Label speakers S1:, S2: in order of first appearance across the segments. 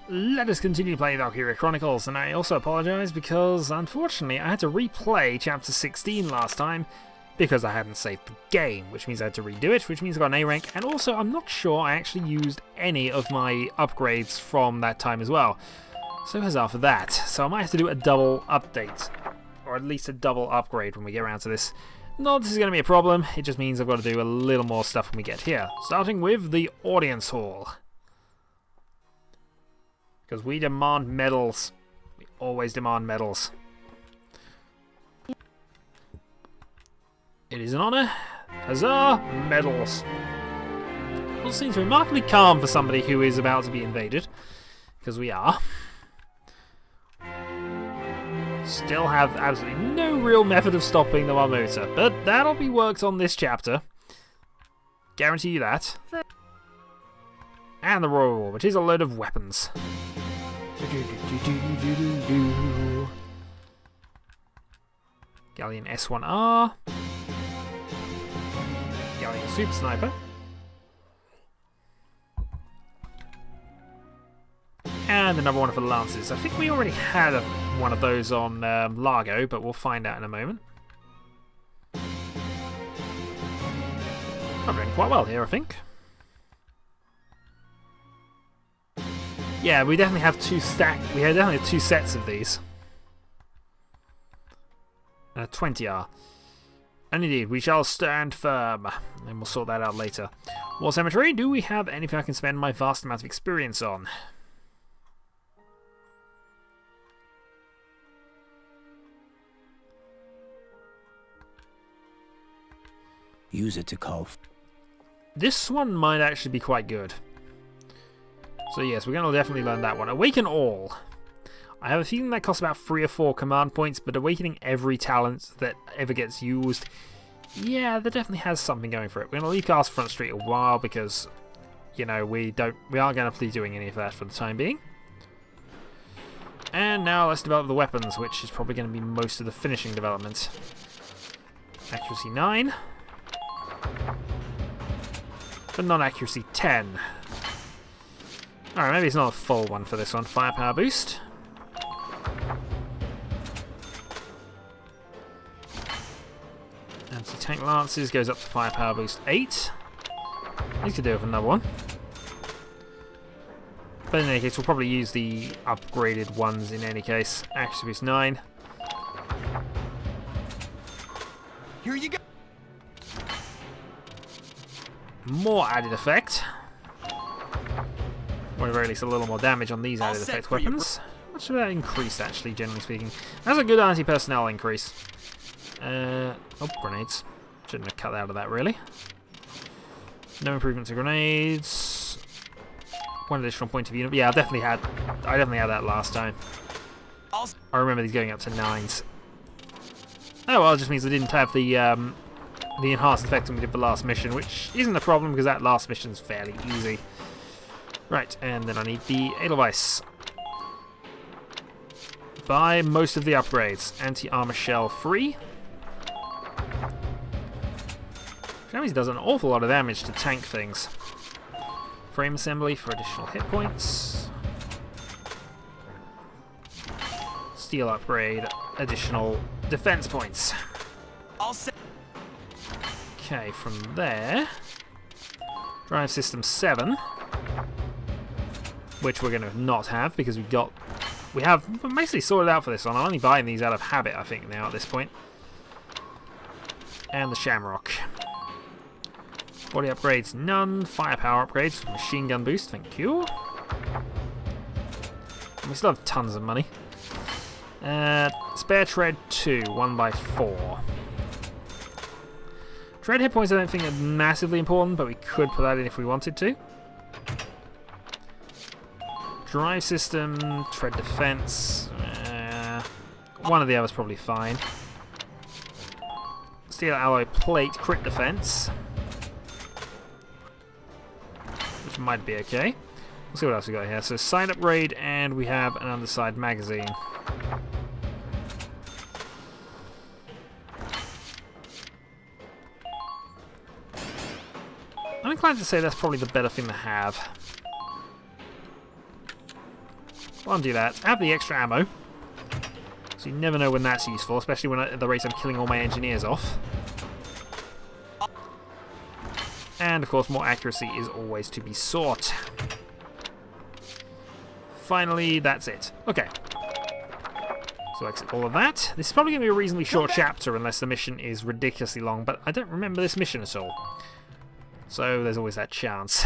S1: Let us continue playing Valkyria Chronicles, and I also apologise because, unfortunately, I had to replay Chapter 16 last time because I hadn't saved the game, which means I had to redo it, which means I got an A rank, and also I'm not sure I actually used any of my upgrades from that time as well. So huzzah for that. So I might have to do a double update, or at least a double upgrade when we get around to this. Not this is going to be a problem, it just means I've got to do a little more stuff when we get here. Starting with the audience hall. Because we demand medals. We always demand medals. It is an honour. Huzzah! Medals. All seems remarkably calm for somebody who is about to be invaded. Because we are. Still have absolutely no real method of stopping the Marmota. But that'll be worked on this chapter. Guarantee you that. And the Royal War, which is a load of weapons. Gallian S1R. Gallian Super Sniper. And another one for the Lancers. I think we already had one of those on Largo, but we'll find out in a moment. I'm doing quite well here, I think. Yeah, we definitely have two definitely have two sets of these. 20R. And indeed, we shall stand firm. And we'll sort that out later. War Cemetery, do we have anything I can spend my vast amount of experience on?
S2: Use it to call.
S1: This one might actually be quite good. So yes, we're going to definitely learn that one. Awaken all. I have a feeling that costs about 3 or 4 command points, but awakening every talent that ever gets used, yeah, that definitely has something going for it. We're going to leave Castle Front Street a while because, you know, we aren't going to be doing any of that for the time being. And now let's develop the weapons, which is probably going to be most of the finishing development. Accuracy 9. But non-accuracy 10. Alright, maybe it's not a full one for this one. Firepower boost. Anti-tank lances goes up to firepower boost 8. These could do with another one. But in any case, we'll probably use the upgraded ones in any case. Accuracy boost 9.
S2: Here you go.
S1: More added effect. Or at very least a little more damage on these added effect weapons. Much of that increased, actually, generally speaking. That's a good anti-personnel increase. Oh, grenades. Shouldn't have cut out of that, really. No improvement to grenades. One additional point of unit. Yeah, I definitely had that last time. I remember these going up to 9s. Oh well, it just means I didn't have the enhanced effect when we did the last mission, which isn't a problem because that last mission's fairly easy. Right, and then I need the Edelweiss. Buy most of the upgrades. Anti-armor shell free. Which does an awful lot of damage to tank things. Frame assembly for additional hit points. Steel upgrade, additional defense points. Okay, from there, drive system 7, which we're going to not have because we have basically sorted out for this one. I'm only buying these out of habit, I think, now at this point. And the Shamrock. Body upgrades, none. Firepower upgrades, machine gun boost, thank you. And we still have tons of money. Spare tread 2, 1x4. Tread hit points I don't think are massively important, but we could put that in if we wanted to. Drive system, tread defense. One of the others probably fine. Steel alloy plate, crit defense. Which might be okay. Let's see what else we got here. So side upgrade, and we have an underside magazine. I'm inclined to say that's probably the better thing to have. I'll do that. Have the extra ammo. So you never know when that's useful, especially when at the rate I'm killing all my engineers off. And of course, more accuracy is always to be sought. Finally, that's it. Okay. So exit all of that. This is probably going to be a reasonably short chapter unless the mission is ridiculously long, but I don't remember this mission at all. So there's always that chance.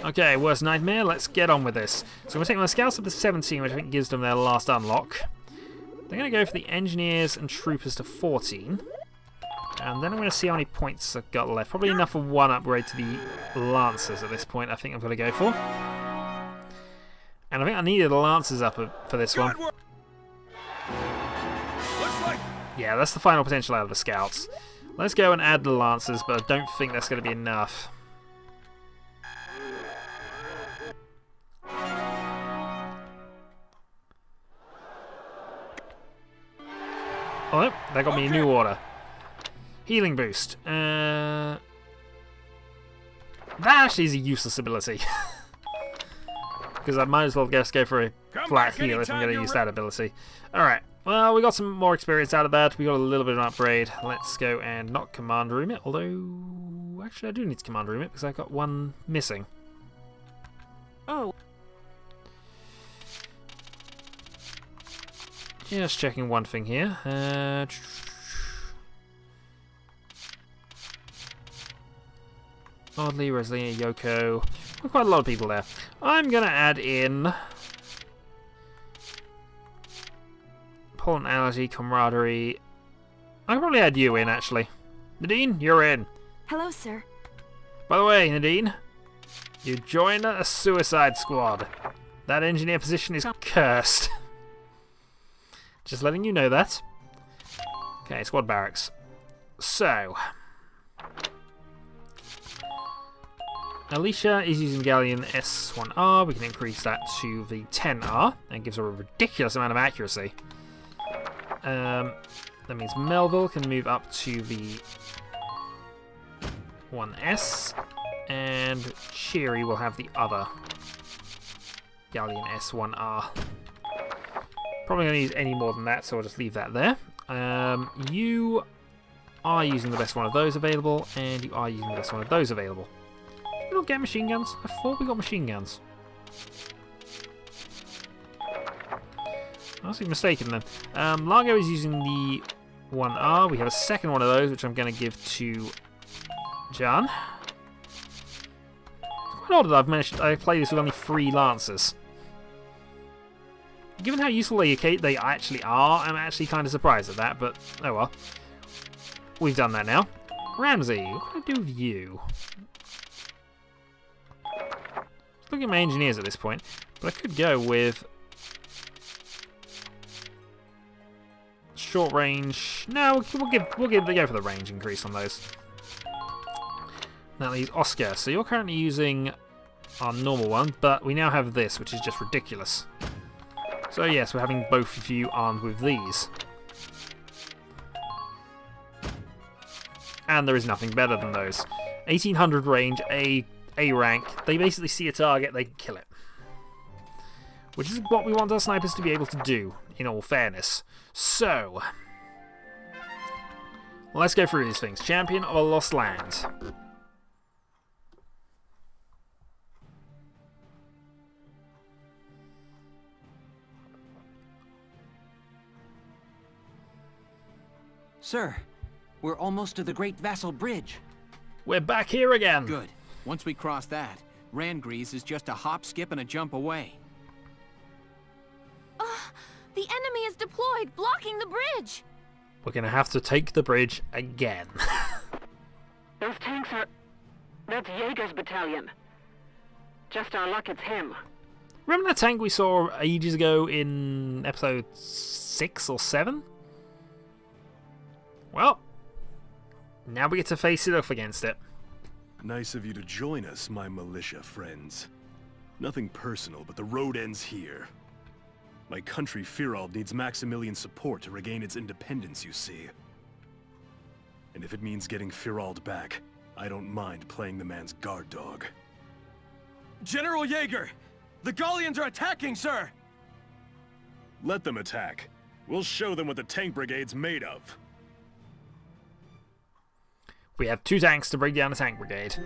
S1: Okay, worst nightmare, let's get on with this. So we're taking my scouts up to 17, which I think gives them their last unlock. They're going to go for the engineers and troopers to 14. And then I'm going to see how many points I've got left. Probably enough for one upgrade to the lancers at this point, I think I'm going to go for. And I think I needed the lancers up for this one. Yeah, that's the final potential out of the scouts. Let's go and add the lancers, but I don't think that's going to be enough. Oh, that got me a new order. Healing boost. That actually is a useless ability. Because I might as well just go for a flat heal if I'm going to use that ability. Alright, well, we got some more experience out of that. We got a little bit of an upgrade. Let's go and not command room it. Although, actually I do need to command room it because I've got one missing.
S3: Oh.
S1: Just checking one thing here. Oddly, Rosalina, Yoko. Quite a lot of people there. I'm going to add in pollen allergy, camaraderie. I can probably add you in, actually. Nadine, you're in.
S3: Hello, sir.
S1: By the way, Nadine, you join a suicide squad. That engineer position is cursed. Just letting you know that. Okay, squad barracks. So, Alicia is using Gallian S1R. We can increase that to the 10R. That gives her a ridiculous amount of accuracy. That means Melville can move up to the 1S. And Cheery will have the other Gallian S1R. Probably going to use any more than that, so I'll just leave that there. You are using the best one of those available, and you are using the best one of those available. We don't get machine guns? I thought we got machine guns. I must be mistaken then. Largo is using the 1R. We have a second one of those, which I'm going to give to John. It's quite odd that I played this with only 3 lancers. Given how useful they actually are, I'm actually kind of surprised at that, but oh well. We've done that now. Ramsey, what can I do with you? Look at my engineers at this point, but I could go with short range. No, we'll go for the range increase on those. Now these Oscar. So you're currently using our normal one, but we now have this, which is just ridiculous. So yes, we're having both of you armed with these. And there is nothing better than those. 1800 range, A rank. They basically see a target, they can kill it. Which is what we want our snipers to be able to do, in all fairness. So, let's go through these things. Champion of a Lost Land.
S4: Sir, we're almost to the Great Vassal Bridge.
S1: We're back here again.
S5: Good. Once we cross that, Rangrease is just a hop, skip, and a jump away.
S3: The enemy is deployed, blocking the bridge.
S1: We're going to have to take the bridge again.
S6: Those tanks are... That's Jaeger's battalion. Just our luck it's him.
S1: Remember that tank we saw ages ago in episode 6 or 7? Well, now we get to face it off against it.
S7: Nice of you to join us, my militia friends. Nothing personal, but the road ends here. My country, Firald, needs Maximilian support to regain its independence, you see. And if it means getting Firald back, I don't mind playing the man's guard dog.
S2: General Jaeger! The Gallians are attacking, sir!
S7: Let them attack. We'll show them what the tank brigade's made of.
S1: We have 2 tanks to bring down a tank brigade.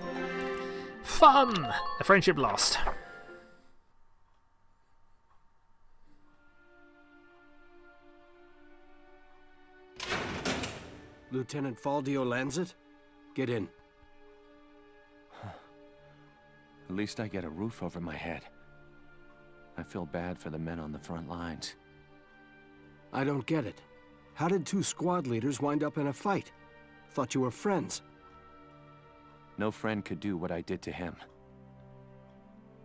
S1: Fun! A friendship lost.
S2: Lieutenant Faldio lands it? Get in.
S8: At least I get a roof over my head. I feel bad for the men on the front lines.
S2: I don't get it. How did 2 squad leaders wind up in a fight? Thought you were friends.
S8: No friend could do what I did to him.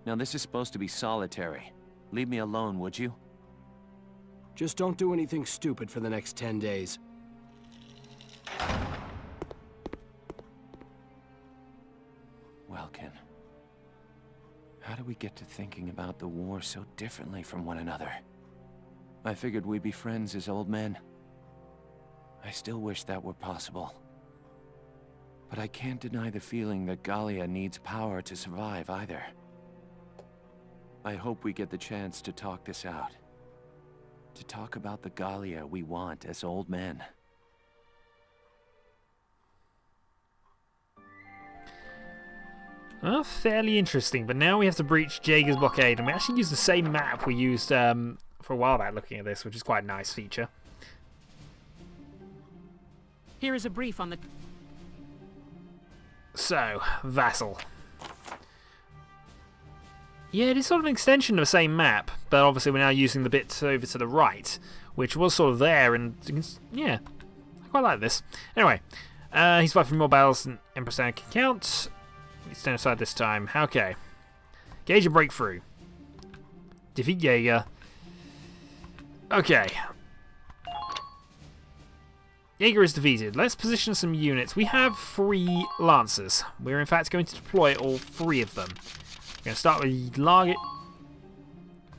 S8: Now this is supposed to be solitary. Leave me alone, would you?
S2: Just don't do anything stupid for the next 10 days.
S8: Welkin. How do we get to thinking about the war so differently from one another? I figured we'd be friends as old men. I still wish that were possible. But I can't deny the feeling that Gallia needs power to survive either. I hope we get the chance to talk this out. To talk about the Gallia we want as old men.
S1: Well, fairly interesting, but now we have to breach Jaeger's blockade, and we actually use the same map we used for a while back looking at this, which is quite a nice feature.
S5: Here is a brief on the...
S1: So, Vassal. Yeah, it is sort of an extension of the same map, but obviously we're now using the bits over to the right, which was sort of there, and yeah, I quite like this. Anyway, he's fighting more battles than Empress Anne can count. Stand aside this time. Okay. Gauge a breakthrough. Defeat Jaeger. Okay. Jaeger is defeated. Let's position some units. We have 3 Lancers. We're in fact going to deploy all 3 of them. We're going to start with Larget.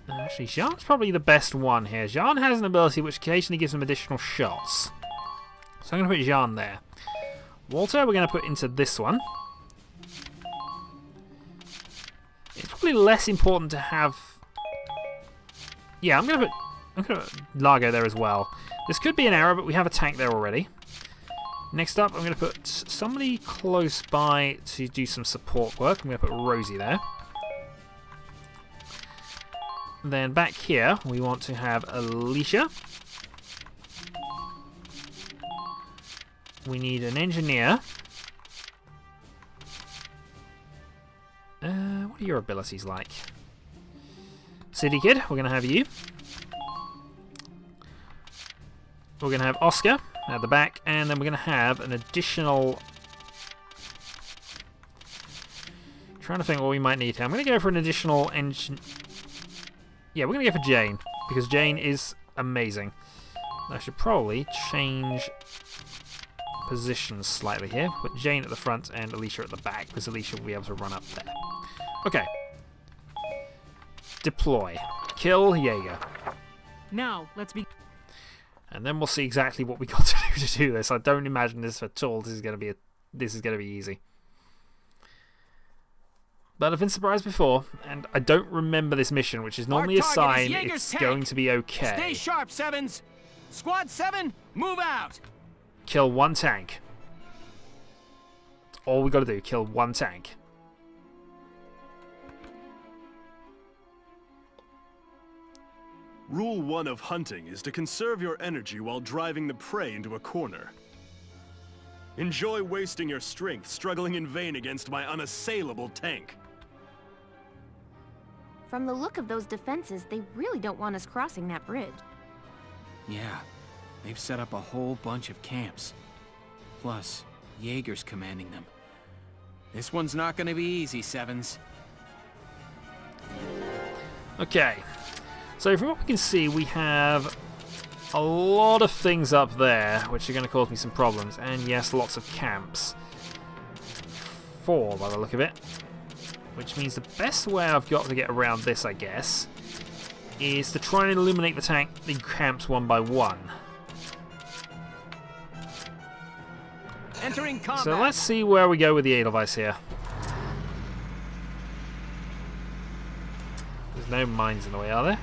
S1: Actually, Jean's probably the best one here. Jean has an ability which occasionally gives him additional shots. So I'm going to put Jean there. Walter, we're going to put into this one. It's probably less important to have... Yeah, I'm gonna put Largo there as well. This could be an error, but we have a tank there already. Next up, I'm gonna put somebody close by to do some support work. I'm gonna put Rosie there. Then back here, we want to have Alicia. We need an engineer. What are your abilities like? City Kid, we're going to have you. We're going to have Oscar at the back, and then we're going to have an additional... Trying to think what we might need here. I'm going to go for an additional engine... Yeah, we're going to go for Jane, because Jane is amazing. I should probably change positions slightly here. Put Jane at the front and Alicia at the back, because Alicia will be able to run up there. Okay. Deploy. Kill Jaeger.
S5: Now, let's be...
S1: And then we'll see exactly what we got to do this. I don't imagine this at all. This is going to be easy. But I've been surprised before, and I don't remember this mission, which is normally a sign it's going to be okay.
S5: Stay sharp, Sevens! Squad 7, move out!
S1: Kill 1 tank. That's all we got to do. Kill 1 tank.
S7: Rule 1 of hunting is to conserve your energy while driving the prey into a corner. Enjoy wasting your strength struggling in vain against my unassailable tank.
S3: From the look of those defenses, they really don't want us crossing that bridge.
S5: Yeah, they've set up a whole bunch of camps. Plus, Jaeger's commanding them. This one's not gonna be easy, Sevens.
S1: Okay. So from what we can see, we have a lot of things up there, which are going to cause me some problems. And yes, lots of camps. 4 by the look of it. Which means the best way I've got to get around this, I guess, is to try and eliminate the camps one by one.
S5: Entering combat.
S1: So let's see where we go with the Edelweiss here. no mines in the way, are there?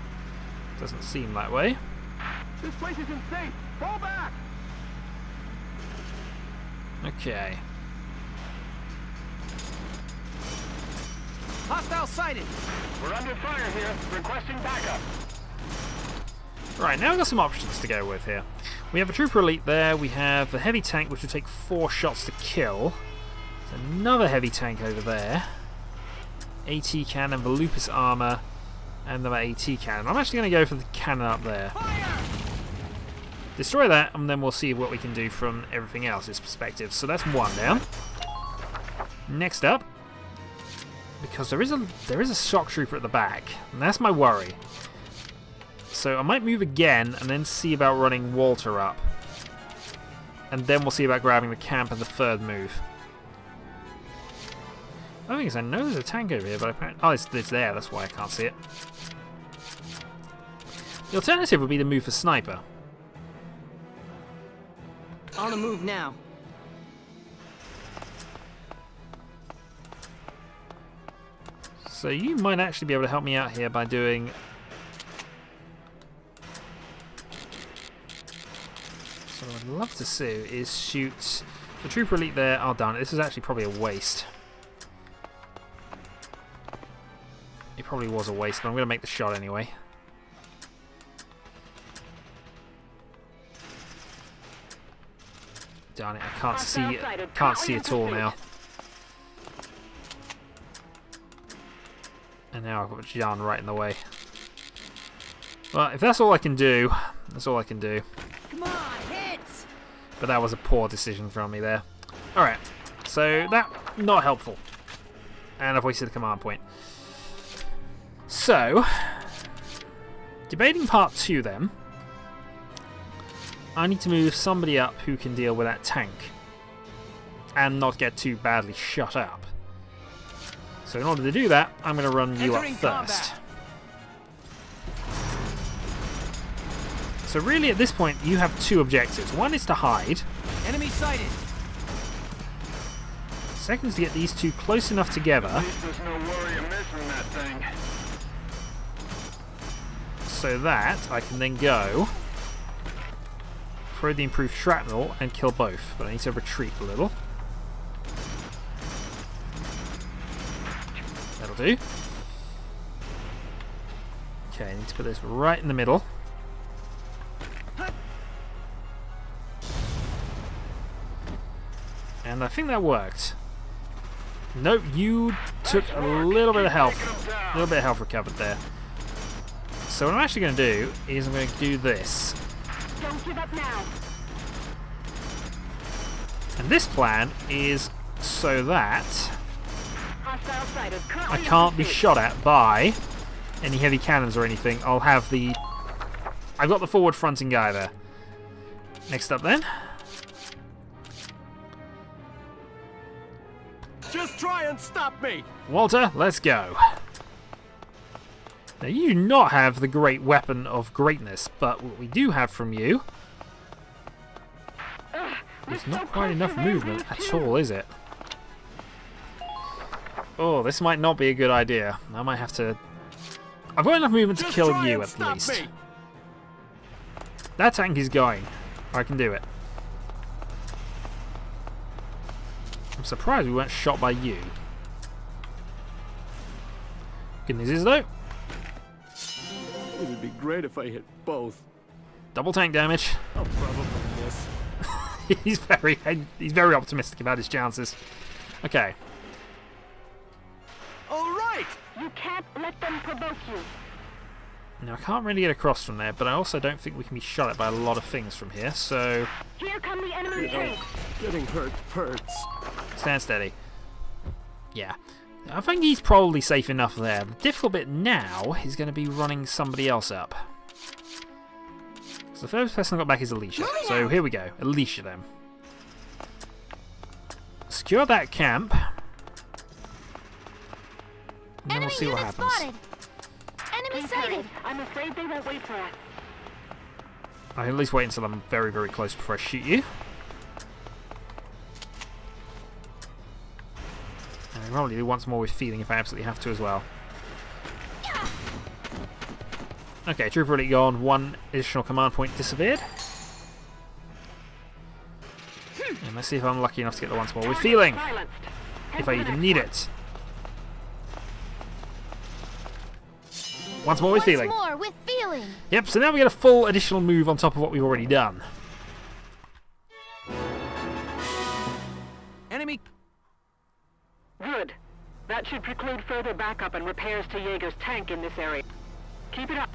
S1: Doesn't seem that way.
S2: This place isn't safe! Fall back!
S1: Okay.
S4: Hostile sighted!
S2: We're under fire here. Requesting backup.
S1: Right, now we've got some options to go with here. We have a trooper elite there, we have a heavy tank which will take 4 shots to kill. There's another heavy tank over there. AT cannon, the lupus armor, and the AT cannon. I'm actually going to go for the cannon up there.
S4: Fire!
S1: Destroy that, and then we'll see what we can do from everything else's perspective. So that's 1 down. Next up, because there is a shock trooper at the back, and that's my worry. So I might move again and then see about running Walter up. And then we'll see about grabbing the camp and the 3rd move. The thing is, I know there's a tank over here, but apparently... Oh, it's there, that's why I can't see it. The alternative would be to move for sniper.
S4: On the move now.
S1: So you might actually be able to help me out here by doing... So what I'd love to see is shoot the trooper elite there. Oh darn it, this is actually probably a waste. It probably was a waste, but I'm going to make the shot anyway. Darn it, I can't see at all now. And now I've got Jan right in the way. Well, if that's all I can do, that's all I can do.
S4: Come on, hit!
S1: But that was a poor decision from me there. Alright, so that, not helpful. And I've wasted the command point. So, debating part 2 then. I need to move somebody up who can deal with that tank. And not get too badly shut up. So in order to do that, I'm going to run you up first. So really at this point you have 2 objectives. One is to hide.
S4: Enemy sighted!
S1: Second is to get these 2 close enough together.
S2: There's no worry of missing that thing.
S1: So that I can then go throw the improved shrapnel and kill both. But I need to retreat a little. That'll do. Okay, I need to put this right in the middle. And I think that worked. Nope, you took a little bit of health. A little bit of health recovered there. So what I'm actually going to do is I'm going to do this.
S6: Don't give up now.
S1: And this plan is so that
S6: Hostile sighted.
S1: I
S6: Currently
S1: can't be
S6: in pursuit.
S1: shot at by any heavy cannons or anything. I've got the forward fronting guy there. Next up then.
S2: Just try and stop me!
S1: Walter, let's go. Now you do not have the great weapon of greatness, but what we do have from you is not quite enough movement at all, is it? Oh, this might not be a good idea. I might have to... I've got enough movement to kill you at least. That tank is going. I can do it. I'm surprised we weren't shot by you. Good news is though,
S2: It'd be great if I hit both.
S1: double tank damage.
S2: I'll probably miss.
S1: he's very optimistic about his chances. Okay.
S2: All right!
S6: You can't let them provoke you.
S1: Now I can't really get across from there, but I also don't think we can be shot at by a lot of things from here, so
S6: Here come the enemy retreat.
S2: Getting hurt hurts.
S1: stand steady. Yeah. I think he's probably safe enough there. The difficult bit now is going to be running somebody else up. So the first person I got back is Alicia. So here we go. Alicia then. Secure that camp. And then we'll see what happens.
S3: Spotted. Enemy sighted.
S6: I'm afraid they won't wait for us.
S1: I can at least wait until I'm very, very close before I shoot you. And I probably do once more with feeling if I absolutely have to as well. Okay, trooper elite gone. One additional command point disappeared. And let's see if I'm lucky enough to get the once more with feeling.
S6: Silenced. Head
S1: If
S6: for
S1: I
S6: the
S1: even
S6: next
S1: need
S6: one.
S1: it. Once more with feeling.
S3: Once more with feeling.
S1: Yep, so now we get a full additional move on top of what we've already done.
S5: Enemy.
S6: Good. That should preclude further backup and repairs to Jaeger's tank in this area. Keep it up.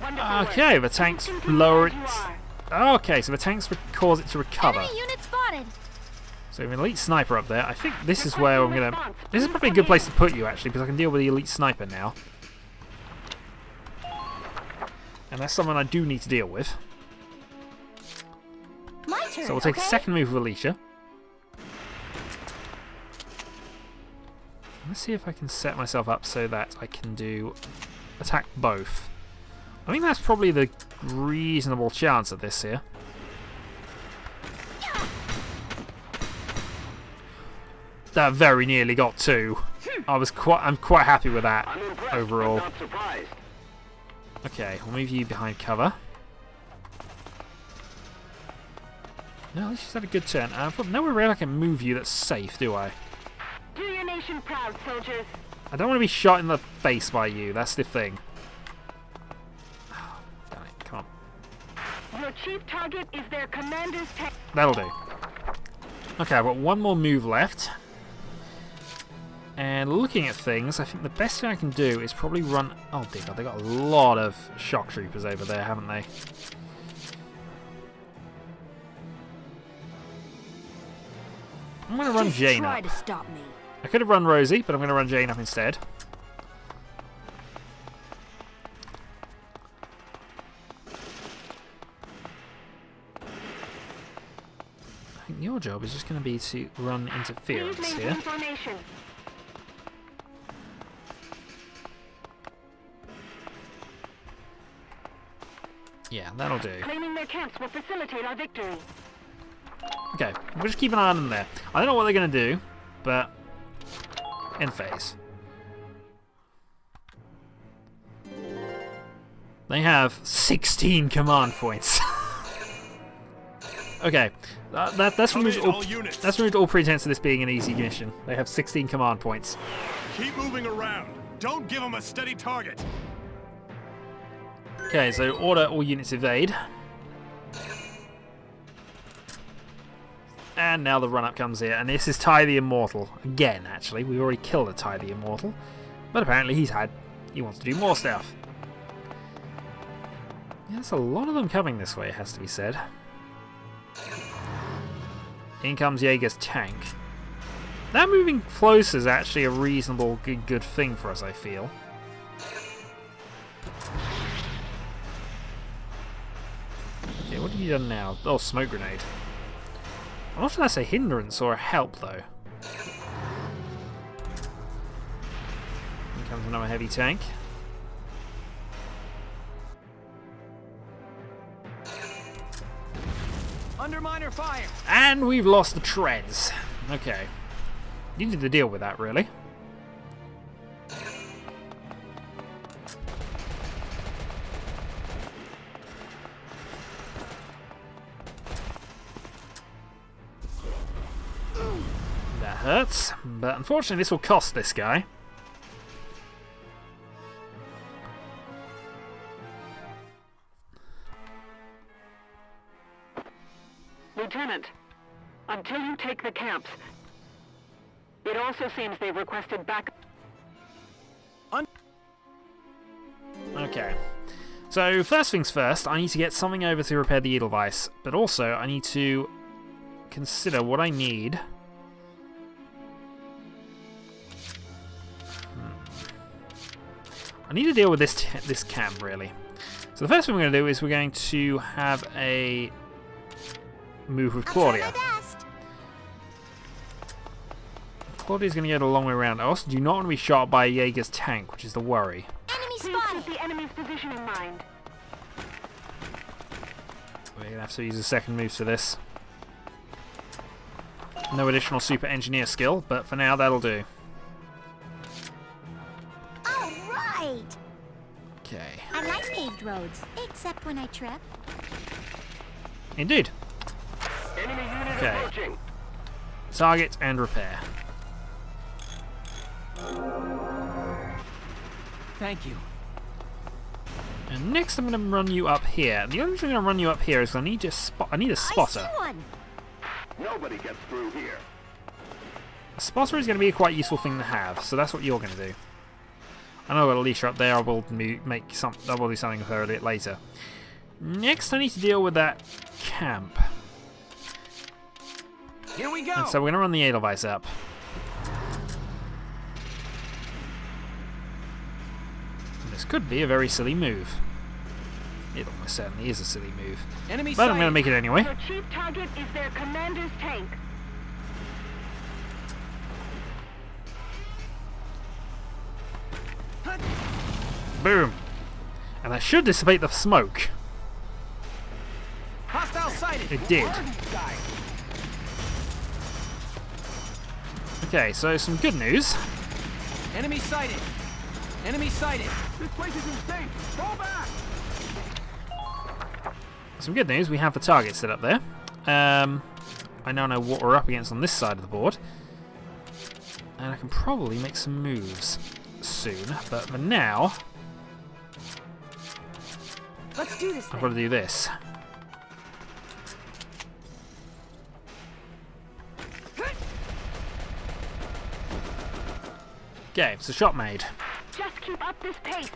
S6: Wonderful work.
S1: Okay, the tanks
S6: Continue
S1: lower
S6: as
S1: it.
S6: you are.
S1: Okay, so the tanks cause it to recover.
S3: Enemy unit spotted.
S1: So we have an elite sniper up there. I think this is where I'm gonna. This is probably a good place to put you actually, because I can deal with the elite sniper now. And that's someone I do need to deal with.
S3: My turn.
S1: So we'll take
S3: okay?
S1: a second move with Alicia. Let's see if I can set myself up so that I can do attack both. I think that's probably the reasonable chance of this here. That very nearly got two. I'm quite happy with that
S6: I'm impressed,
S1: overall.
S6: but not surprised.
S1: Okay, we'll move you behind cover. No, at least she's had a good turn. I've got nowhere where I can move you that's safe, do I?
S6: Do your nation proud, soldiers.
S1: I don't want to be shot in the face by you, that's the thing. Oh, damn it, come on.
S6: Your chief target is their commander's tank.
S1: That'll do. Okay, I've got one more move left. And looking at things, I think the best thing I can do is probably run... Oh dear God, they've got a lot of shock troopers over there, haven't they? I'm going to run Jane
S3: Try
S1: up.
S3: to stop me.
S1: I could have run Rosie, but I'm going to run Jane up instead. I think your job is just going to be to run
S6: Please
S1: interference
S6: maintain
S1: here.
S6: formation.
S1: Yeah, that'll do.
S6: Claiming their camps will facilitate our victory.
S1: Okay, we'll just keep an eye on them there. I don't know what they're going to do, but end phase. They have 16 command points. Okay, that's removed all pretense of this being an easy mission. They have 16 command points.
S7: Keep moving around. Don't give them a steady target.
S1: Okay, so order all units evade. And now the run-up comes here, and this is Ty the Immortal. Again, actually, we already killed a Ty the Immortal. But apparently he wants to do more stuff. Yeah, there's a lot of them coming this way, it has to be said. In comes Jaeger's tank. That moving closer is actually a reasonable, good thing for us, I feel. Okay, what have you done now? Oh, smoke grenade. I'm not sure that's a hindrance or a help, though. Here comes another heavy tank.
S5: Underminer fire.
S1: And we've lost the treads. Okay. Needed to deal with that, really. That hurts, but unfortunately this will cost this guy.
S6: Lieutenant, until you take the camps, it also seems they've requested backup.
S1: Okay. So, first things first, I need to get something over to repair the Edelweiss, but also I need to consider what I need. I need to deal with this camp, really. So the first thing we're going to do is we're going to have a move with Claudia. Claudia's going to get a long way around. I also do not want to be shot by Jaeger's tank, which is the worry.
S3: Enemy
S6: Please
S3: spotted.
S6: keep the enemy's position in mind.
S1: We're going to have to use a second move for this. No additional super engineer skill, but for now that'll do.
S3: All right.
S1: Okay.
S3: I like paved roads, except when I trip.
S1: Indeed.
S6: Enemy unit
S1: Okay.
S6: approaching.
S1: Target and repair.
S4: Thank you.
S1: And next I'm going to run you up here. The only reason I'm going to run you up here is I need a spotter.
S3: I see one.
S6: Nobody gets through here.
S1: A spotter is going to be a quite useful thing to have, so that's what you're going to do. I know I've got Alicia up there. I will do something with her a bit later. Next, I need to deal with that camp.
S4: Here we go.
S1: And so we're going to run the Edelweiss up. And this could be a very silly move. It almost certainly is a silly move.
S4: Enemy
S1: But I'm going to
S4: sighted.
S1: make it anyway.
S6: Your chief target is their commander's tank.
S1: Boom. And that should dissipate the smoke.
S4: Hostile sighted.
S1: It did. Okay, so some good news.
S4: Enemy sighted. Enemy sighted.
S2: This place isn't safe. Fall back!
S1: Some good news, we have the target set up there. I now know what we're up against on this side of the board. And I can probably make some moves soon. But for now,
S3: Let's do this
S1: I've
S3: thing.
S1: got to do this. Okay, so shot made.
S6: Just keep up this pace.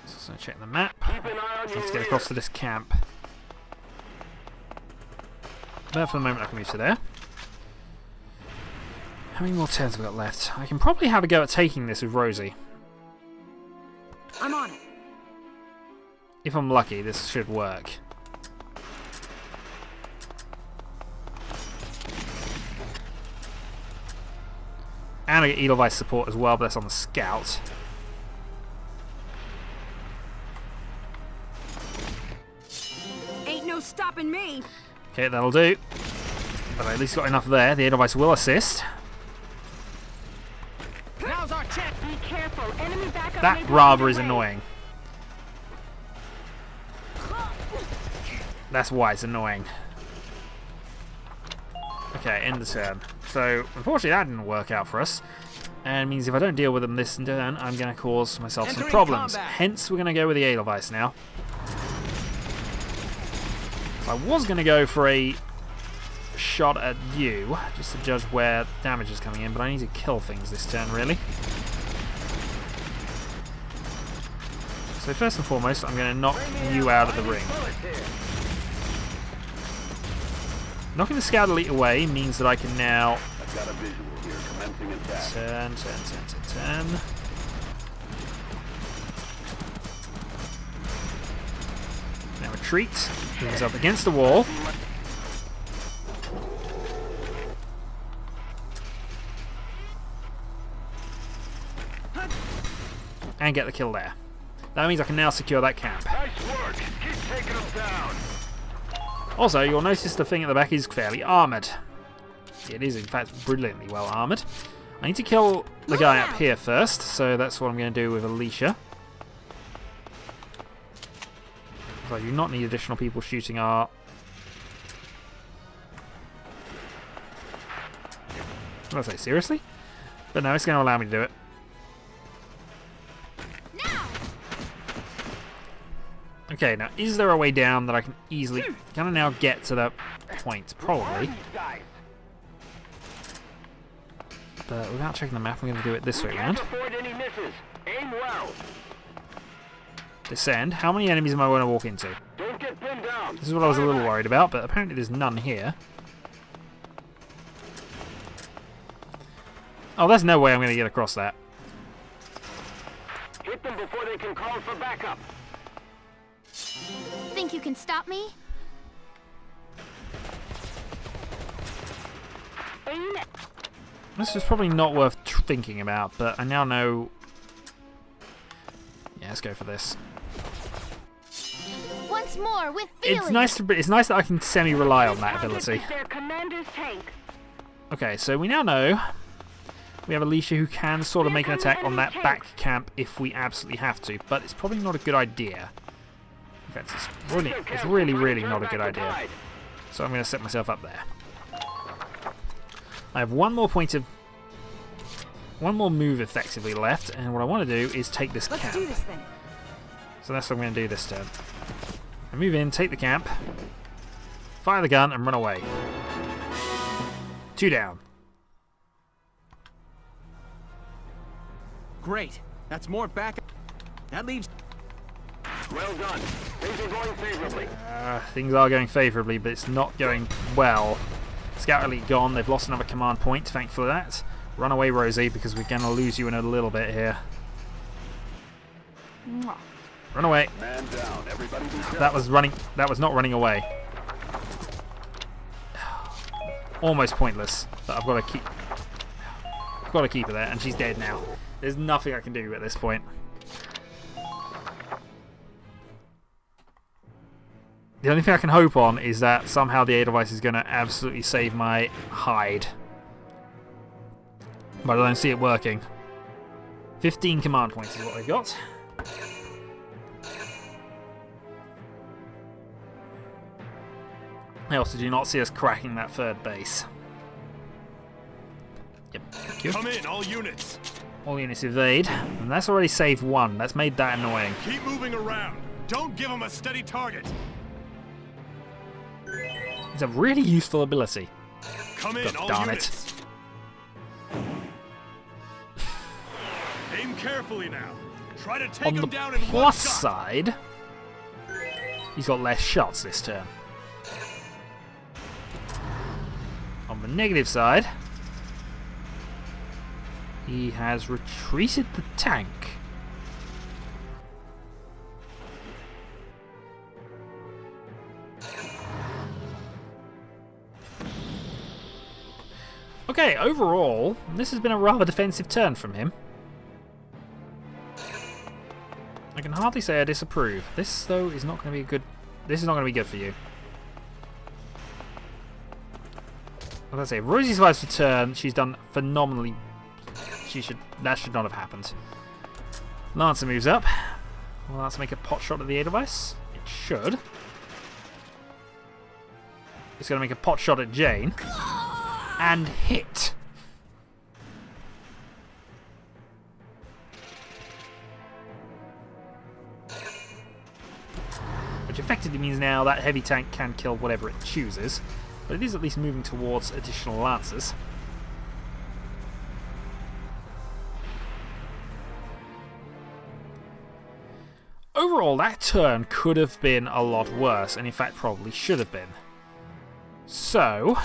S1: So check the map.
S6: Keep an eye on
S1: So
S6: your
S1: let's get
S6: rear.
S1: across to this camp. But for the moment I can move to there. How many more turns have we got left? I can probably have a go at taking this with Rosie.
S3: I'm on it.
S1: If I'm lucky, this should work. And I get Edelweiss support as well, but that's on the scout.
S3: Ain't no stopping me.
S1: Okay, that'll do. But I at least got enough there. The Edelweiss will assist.
S4: Now's our chance.
S6: Be careful. Enemy backup may
S1: That
S6: be
S1: rather
S6: on
S1: is
S6: the way.
S1: annoying. That's why it's annoying. Okay, end the turn. So, unfortunately that didn't work out for us. And it means if I don't deal with them this turn, I'm going to cause myself some
S4: Entering
S1: problems.
S4: combat.
S1: Hence, we're going to go with the Edelweiss now. So I was going to go for a shot at you, just to judge where damage is coming in, but I need to kill things this turn, really. So first and foremost, I'm going to knock you out of the ring. Knocking the Scout Elite away means that I can now turn. Now retreat, move myself against the wall. And get the kill there. That means I can now secure that camp.
S6: Nice work. Keep taking them down.
S1: Also, you'll notice the thing at the back is fairly armoured. It is, in fact, brilliantly well armoured. I need to kill the guy up here first, so that's what I'm going to do with Alicia. So I do not need additional people shooting our... What did I say, seriously? But no, it's going to allow me to do it. Okay, now, is there a way down that I can easily... Can I now get to that point? Probably. But without checking the map, I'm going to do it this way around.
S6: Can't afford any misses. Aim well.
S1: Descend. How many enemies am I going to walk into?
S6: Don't get pinned down.
S1: This is what I was a little worried about, but apparently there's none here. Oh, there's no way I'm going to get across that.
S6: Hit them before they can call for backup.
S3: Think you can stop me?
S6: Aim it.
S1: This is probably not worth thinking about, but I now know... Yeah, let's go for this.
S3: Once more with feeling.
S1: It's nice that I can semi-rely on that
S6: Target
S1: ability.
S6: is their commander's tank.
S1: Okay, so we now know We have Alicia who can sort of make an attack on that back camp if we absolutely have to, but it's probably not a good idea. In fact, it's really, really not a good idea. So I'm going to set myself up there. I have one more move effectively left, and what I want to do is take this camp.
S3: Let's do this thing.
S1: So that's what I'm going to do this turn. I move in, take the camp, fire the gun, and run away. 2 down.
S5: Great. That's more back. That leaves.
S6: Well done. Things are going favorably.
S1: Things are going favourably, but it's not going well. Scout elite gone. They've lost another command point, thankfully that. Run away, Rosie, because we're going to lose you in a little bit here.
S3: Mwah.
S1: Run away.
S6: Man down. Everybody be careful.
S1: That was not running away. Almost pointless, but I've got to keep her there, and she's dead now. There's nothing I can do at this point. The only thing I can hope on is that somehow the Edelweiss is going to absolutely save my hide. But I don't see it working. 15 command points is what I got. I also do not see us cracking that third base. Yep, thank you.
S7: Come in, all units.
S1: All units evade, and that's already saved 1. That's made that annoying.
S7: Keep moving around. Don't give them a steady target.
S1: It's a really useful ability.
S7: Come in,
S1: God
S7: all
S1: darn
S7: units. Aim carefully now. Try to take
S1: On
S7: them
S1: the
S7: down in one
S1: plus
S7: shot.
S1: side, he's got less shots this turn. On the negative side, he has retreated the tank. Okay, overall, this has been a rather defensive turn from him. I can hardly say I disapprove. This, though, is not going to be good. This is not going to be good for you. As I say, if Rosie survives the turn, she's done phenomenally. That should not have happened. Lancer moves up. Will Lancer make a pot shot at the Edelweiss? It should. It's going to make a pot shot at Jane. And hit. Which effectively means now that heavy tank can kill whatever it chooses. But it is at least moving towards additional Lancers. Overall, that turn could have been a lot worse, and in fact probably should have been. So,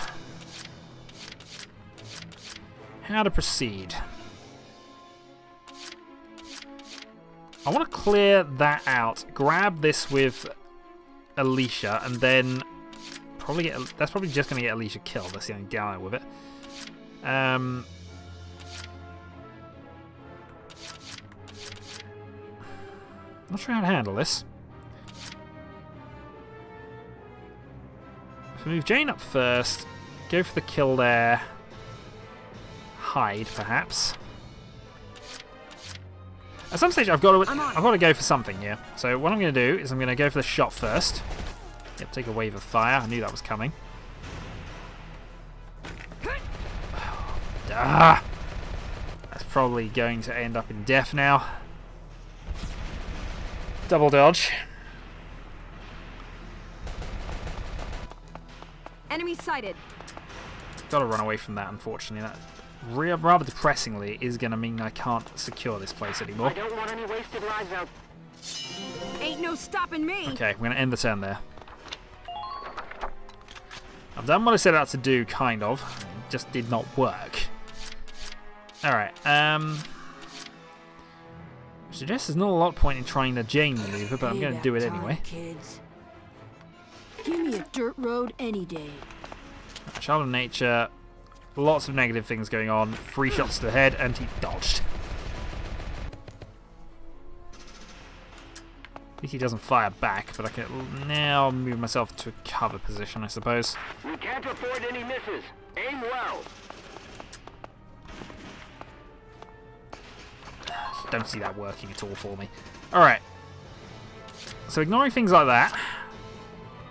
S1: how to proceed? I want to clear that out, grab this with Alicia, and then probably get. That's probably just going to get Alicia killed. That's the only Gallia with it. Not sure how to handle this. If I move Jane up first, go for the kill there. Hide, perhaps. At some stage, I've got to go for something here. So what I'm going to do is I'm going to go for the shot first. Yep, take a wave of fire. I knew that was coming. Ah! That's probably going to end up in death now. Double dodge.
S3: Enemy sighted.
S1: Got to run away from that, unfortunately. That rather depressingly is going to mean I can't secure this place anymore.
S6: I don't want any wasted lives out.
S3: Ain't no stopping me.
S1: Okay, we're going to end the turn there. I've done what I set out to do, kind of. It just did not work. Alright, I suggest there's not a lot of point in trying the Jane maneuver, but I'm going to do it anyway.
S9: Kids. Give me a dirt road any day.
S1: Child of Nature, lots of negative things going on. 3 shots to the head, and he dodged. At least he doesn't fire back, but I can now move myself to a cover position, I suppose.
S6: We can't afford any misses. Aim well.
S1: don't see that working at all for me. Alright. So ignoring things like that,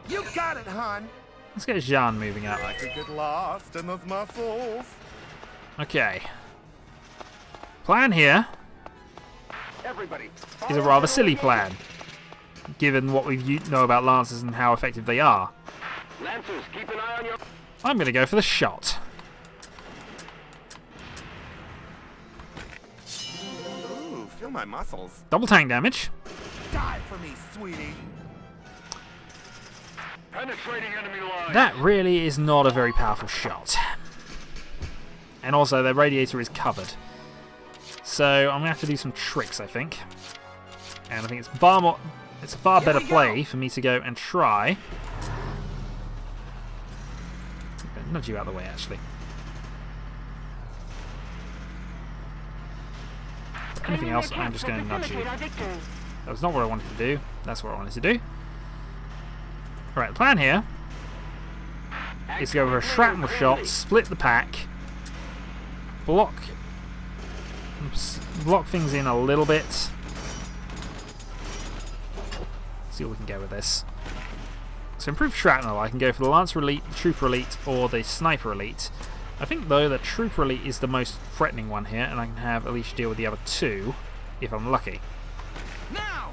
S10: You got it, hon.
S1: let's get Jean moving up.
S10: I could get lost in those muscles.
S1: Okay. Plan here
S10: Everybody.
S1: is a rather silly plan, given what we know about Lancers and how effective they are.
S6: Lancers, keep an eye on your...
S1: I'm going to go for the shot.
S10: Ooh, feel my muscles.
S1: Double tank damage.
S10: Die for me, sweetie.
S6: Penetrating enemy line.
S1: That really is not a very powerful shot. And also, their radiator is covered. So, I'm going to have to do some tricks, I think. And I think it's a far better play for me to go and try. I'm gonna nudge you out of the way, actually. Anything else, I'm just going to nudge you. That was not what I wanted to do. That's what I wanted to do. Right, the plan here is to go for a shrapnel shot, split the pack, block things in a little bit. See what we can get with this. So improved shrapnel, I can go for the Lancer Elite, the Trooper Elite, or the Sniper Elite. I think, though, the Trooper Elite is the most threatening one here, and I can have Alicia deal with the other two, if I'm lucky.
S4: Now!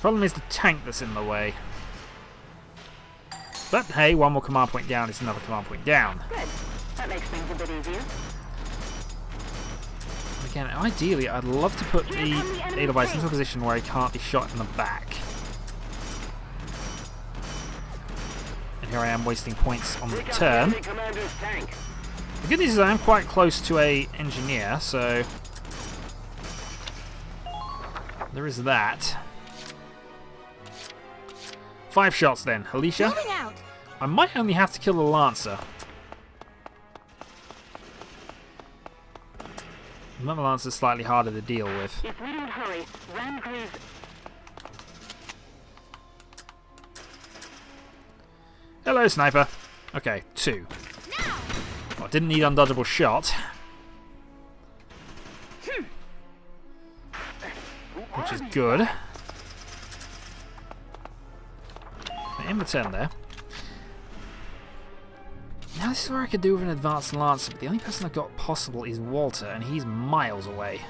S1: Problem is the tank that's in the way. But hey, one more command point down is another command point down.
S6: Good. That makes things a bit easier.
S1: Again, ideally, I'd love to put the Edelweiss into a position where he can't be shot in the back. And here I am wasting points on the turn. The good news is I am quite close to a engineer, so there is that. 5 shots then. Alicia, I might only have to kill the Lancer. The Lancer's slightly harder to deal with.
S6: If we don't hurry, Randgreaves...
S1: Hello, sniper. Okay, 2. Well, didn't need undodgeable shot. Which is good. In the turn there. Now this is where I could do with an advanced Lancer, but the only person I've got possible is Walter, and he's miles away.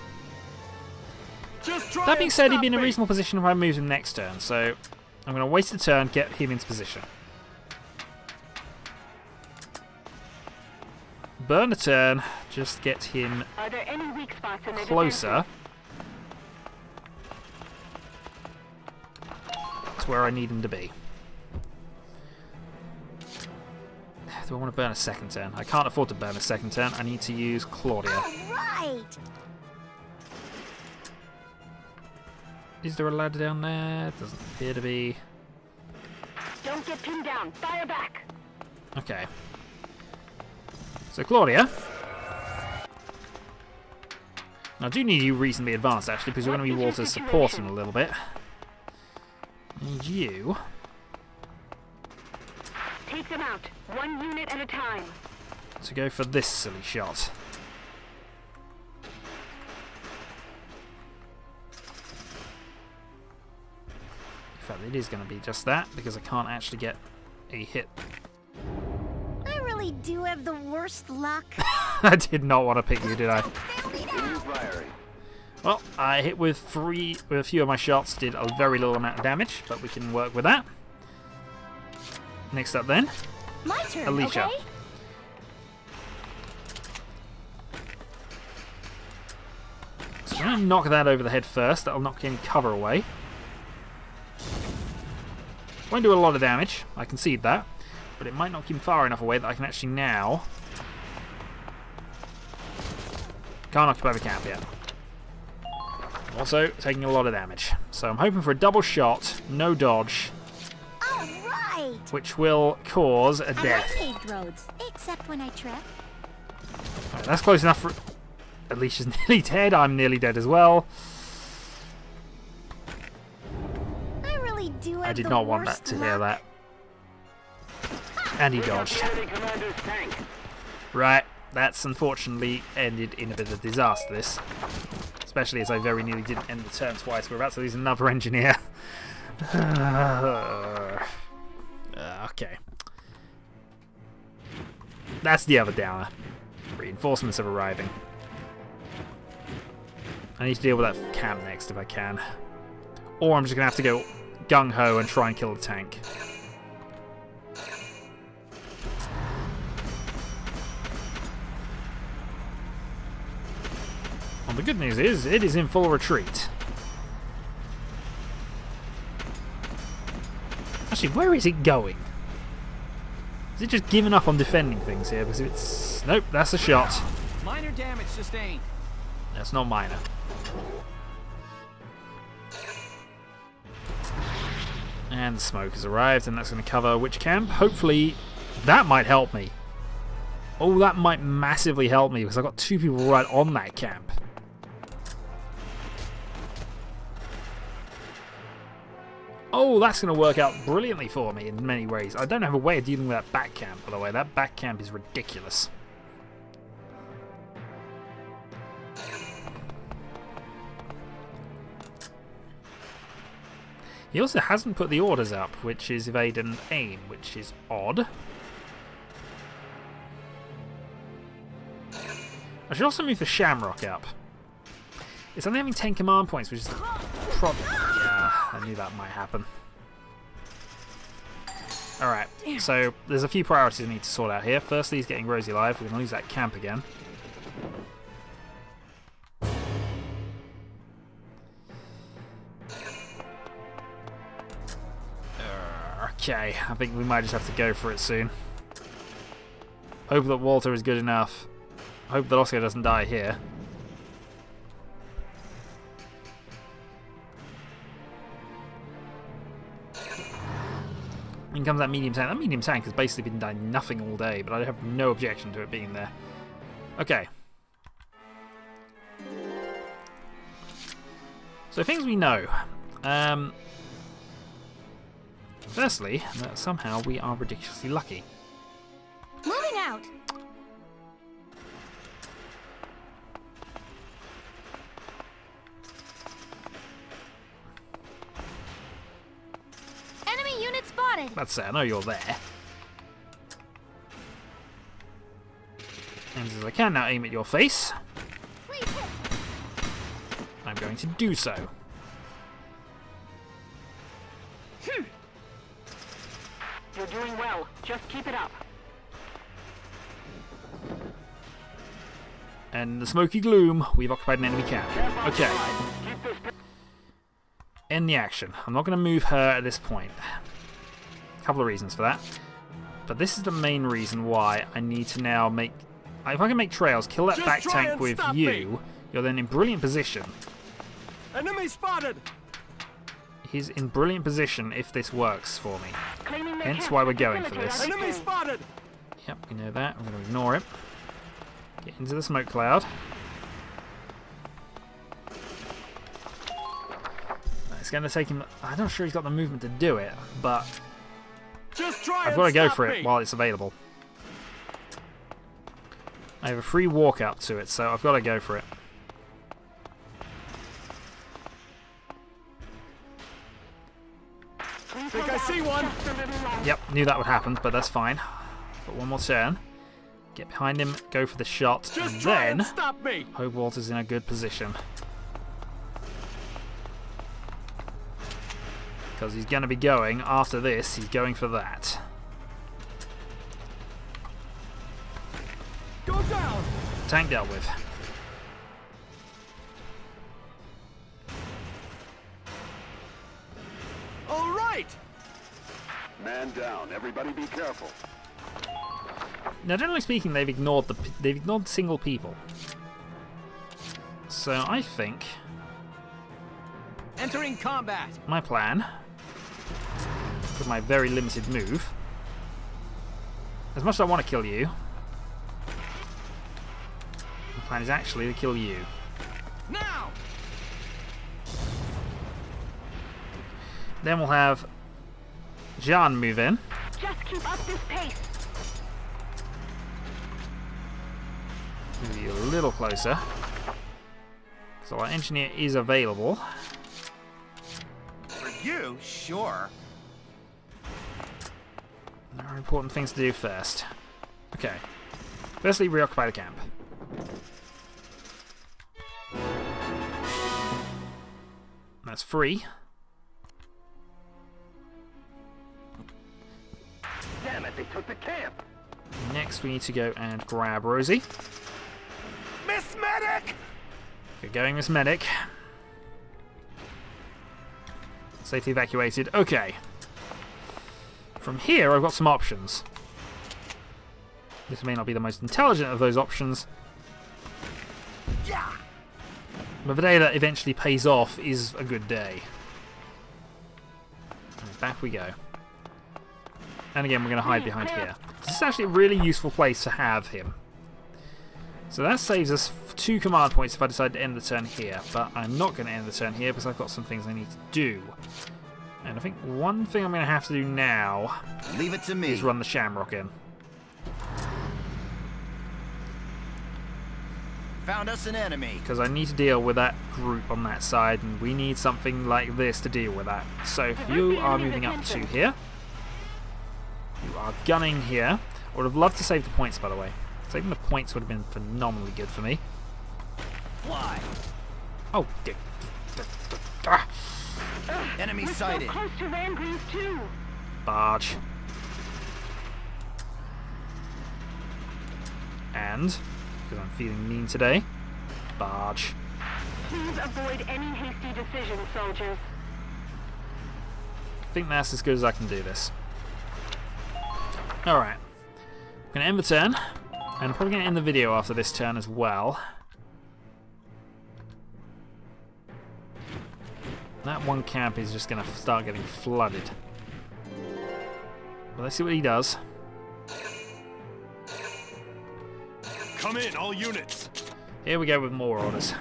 S1: That being said, he'd be in a reasonable position if I move him next turn, so I'm going to waste a turn, get him into position. Burn a turn, just get him
S6: Are there any weak spots in the
S1: closer to where I need him to be. Do I want to burn a second turn? I can't afford to burn a second turn. I need to use Claudia.
S3: Right.
S1: Is there a ladder down there? Doesn't appear to be.
S6: Don't get pinned down. Fire back.
S1: Okay. So Claudia. Now I do need you reasonably advanced actually, because you're going to be Walter's support in a little bit. I need you.
S6: Take them out. 1 unit at a time.
S1: To go for this silly shot. In fact, it is going to be just that, because I can't actually get a hit.
S3: I really do have the worst luck.
S1: I did not want to pick you, did I? Well, I hit with a few of my shots, did a very little amount of damage, but we can work with that. Next up then,
S3: My turn,
S1: Alicia.
S3: okay?
S1: So I'm going to knock that over the head first. That'll knock any cover away. Won't do a lot of damage, I concede that, but it might knock him far enough away that I can actually now... Can't occupy the camp yet. Also taking a lot of damage. So I'm hoping for a double shot, no dodge,
S3: All right.
S1: which will cause a
S3: I like
S1: death.
S3: paved roads, except when I trip.
S1: Right, that's close enough for... Alicia's nearly dead, I'm nearly dead as well.
S3: I really do have
S1: I did
S3: the
S1: not want
S3: worst
S1: that to hear
S3: luck.
S1: that. And he dodged.
S6: Commander's tank.
S1: Right, That's unfortunately ended in a bit of disaster, this. Especially as I very nearly didn't end the turn twice. We're about to lose another engineer. Okay. That's the other downer. Reinforcements are arriving. I need to deal with that camp next if I can. Or I'm just going to have to go gung-ho and try and kill the tank. Well, the good news is, it is in full retreat. Actually, where is it going? Is it just giving up on defending things here? Because it's... Nope, that's a shot.
S4: Minor damage sustained.
S1: That's not minor. And the smoke has arrived, and that's going to cover which camp? Hopefully, that might help me. Oh, that might massively help me, because I've got 2 people right on that camp. Oh, that's going to work out brilliantly for me in many ways. I don't have a way of dealing with that back camp, by the way. That back camp is ridiculous. He also hasn't put the orders up, which is evade and aim, which is odd. I should also move the Shamrock up. It's only having 10 command points, which is the problem. Yeah, I knew that might happen. Alright, so there's a few priorities I need to sort out here. Firstly, he's getting Rosie alive. We're going to lose that camp again. Okay, I think we might just have to go for it soon. Hope that Walter is good enough. Hope that Oscar doesn't die here. In comes that medium tank. That medium tank has basically been doing nothing all day, but I have no objection to it being there. Okay. So things we know. Firstly, that somehow we are ridiculously lucky.
S3: Moving out. Enemy unit spotted.
S1: Let's say I know you're there. And as I can now aim at your face,
S3: Please hit.
S1: I'm going to do so.
S6: You're doing well. Just keep it up.
S1: And in the smoky gloom, we've occupied an enemy camp. Okay. End the action. I'm not going to move her at this point. A couple of reasons for that. But this is the main reason why I need to now make... If I can make trails, kill that back tank with you, you're then in brilliant position.
S2: Enemy spotted!
S1: He's in brilliant position if this works for me. Hence why we're going for this.
S2: Enemy spotted!
S1: Yep, we know that. I'm going to ignore it. Get into the smoke cloud. It's going to take him... I'm not sure he's got the movement to do it, but... I've got to go for it while it's available. I have a free walk up to it, so I've got to go for it.
S2: Think I see one!
S1: Yep, knew that would happen, but that's fine. But one more turn. Get behind him, go for the shot, and then hope Walter's in a good position. Because he's going to be going, after this, he's going for that.
S2: Go down!
S1: Tank dealt with.
S2: All right!
S11: Man down. Everybody be careful.
S1: Now, generally speaking, they've ignored single people. So I think
S4: Entering combat.
S1: my plan, with my very limited move, as much as I want to kill you, my plan is actually to kill you.
S4: Now.
S1: Then we'll have Jan move in.
S6: Just keep up this pace.
S1: Move you a little closer. So our engineer is available.
S10: For you, sure.
S1: There are important things to do first. Okay. Firstly, reoccupy the camp. That's free.
S11: Damn it, they took the camp.
S1: Next, we need to go and grab Rosie.
S10: Miss Medic!
S1: Good going, Miss Medic. Safely evacuated. Okay. From here, I've got some options. This may not be the most intelligent of those options.
S10: Yeah!
S1: But the day that eventually pays off is a good day. And back we go. And again, we're going to hide behind here. This is actually a really useful place to have him. So that saves us 2 command points if I decide to end the turn here. But I'm not going to end the turn here because I've got some things I need to do. And I think one thing I'm going to have to do now
S10: Leave it to me.
S1: is run the Shamrock in.
S10: Found us an enemy.
S1: Because I need to deal with that group on that side, and we need something like this to deal with that. So if you are moving up to here, you are gunning here. I would have loved to save the points, by the way. Saving the points would have been phenomenally good for me.
S10: Fly.
S1: Oh,
S10: Enemy
S6: We're
S10: sighted.
S6: so close to Rangreen's too.
S1: barge. And, because I'm feeling mean today, barge.
S6: Please avoid any hasty decisions, soldiers.
S1: I think that's as good as I can do this. Alright. I'm going to end the turn. And I'm probably going to end the video after this turn as well. That one camp is just going to start getting flooded. But let's see what he does.
S7: Come in, all units.
S1: Here we go with more orders.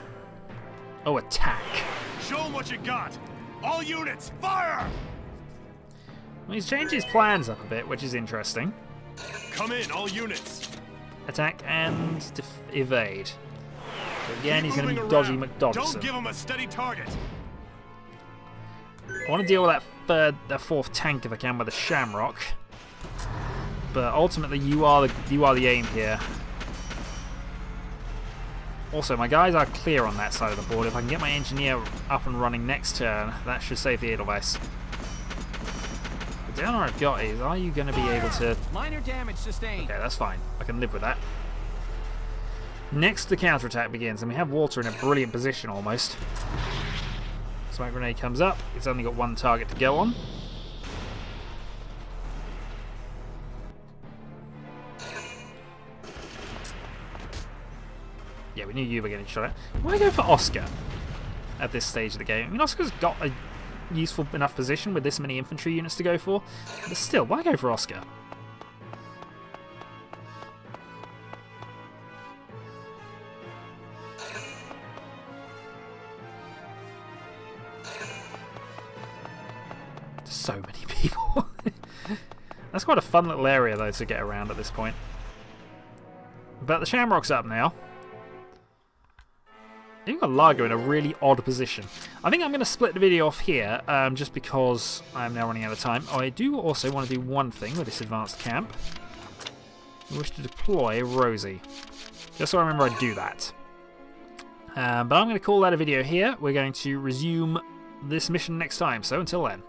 S1: Oh, attack.
S7: Show 'em what you got. All units, fire!
S1: Well, he's changed his plans up a bit, which is interesting.
S7: Come in, all units.
S1: Attack and evade. So again, he's
S7: Keep
S1: going to be
S7: moving
S1: dodgy
S7: around.
S1: McDodgerson.
S7: Don't give him a steady target.
S1: I want to deal with that fourth tank if I can with the Shamrock. But ultimately, you are the aim here. Also, my guys are clear on that side of the board. If I can get my engineer up and running next turn, that should save the Edelweiss. The downer I've got is, are you going to be able to...
S4: Minor damage sustained.
S1: Okay, that's fine. I can live with that. Next, the counterattack begins, and we have Walter in a brilliant position almost. Smoke grenade comes up. It's only got one target to go on. Yeah, we knew you were getting shot at. Why go for Oscar at this stage of the game? I mean, Oscar's got a useful enough position with this many infantry units to go for. But still, why go for Oscar? So many people. That's quite a fun little area, though, to get around at this point. But the Shamrock's up now. You've got Largo in a really odd position. I think I'm going to split the video off here, just because I'm now running out of time. I do also want to do one thing with this advanced camp. I wish to deploy Rosie. Just so I remember I do that. But I'm going to call that a video here. We're going to resume this mission next time, so until then.